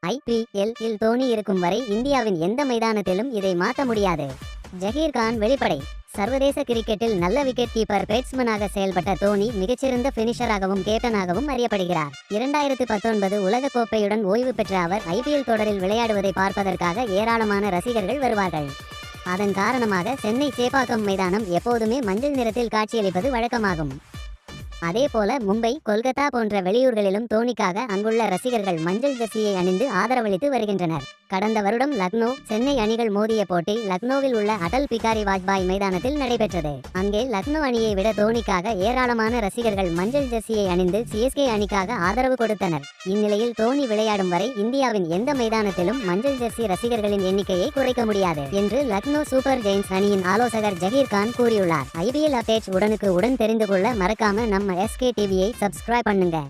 IPL இல் தோனி இருக்கும் வரை இந்தியாவின் எந்த மைதானத்திலும் இதை மாற்ற முடியாது. ஜஹீர் கான் வெளிப்படை. சர்வதேச கிரிக்கெட்டில் நல்ல விக்கெட் கீப்பர் பேட்ஸ்மேனாக செயல்பட்ட தோனி மிகச்சிறந்த பினிஷராகவும் கேப்டனாகவும் அறியப்படுகிறார். 2019 உலகக் கோப்பையுடன் ஓய்வு பெற்ற அவர் IPL தொடரில் விளையாடுவதை பார்ப்பதற்காக ஏராளமான ரசிகர்கள் வருவார்கள். அதன் காரணமாக சென்னை சேப்பாக்கம் மைதானம் எப்போதுமே மஞ்சள் நிறத்தில் காட்சியளிப்பது வழக்கமாகும். அதேபோல மும்பை, கொல்கத்தா போன்ற வெளியூர்களிலும் தோனிக்காக அங்குள்ள ரசிகர்கள் மஞ்சள் ஜெர்சியை அணிந்து ஆதரவளித்து வருகின்றனர். கடந்த வருடம் லக்னோ, சென்னை அணிகள் மோதிய போட்டி லக்னோவில் உள்ள அடல் பிகாரி வாஜ்பாய் மைதானத்தில் நடைபெற்றது. அங்கே லக்னோ அணியை விட தோனிக்காக ஏராளமான ரசிகர்கள் மஞ்சள் ஜெர்சியை அணிந்து CSK அணிக்காக ஆதரவு கொடுத்தனர். இந்நிலையில் தோனி விளையாடும் வரை இந்தியாவின் எந்த மைதானத்திலும் மஞ்சள் ஜெர்சி ரசிகர்களின் எண்ணிக்கையை குறைக்க முடியாது என்று லக்னோ சூப்பர் ஜெயின்ஸ் அணியின் ஆலோசகர் ஜஹீர் கான் கூறியுள்ளார். IPL அப்டேட்ஸ் உடனுக்கு உடன் தெரிந்து கொள்ள மறக்காம நம்ம SK டிவியை சப்ஸ்கிரைப் பண்ணுங்க.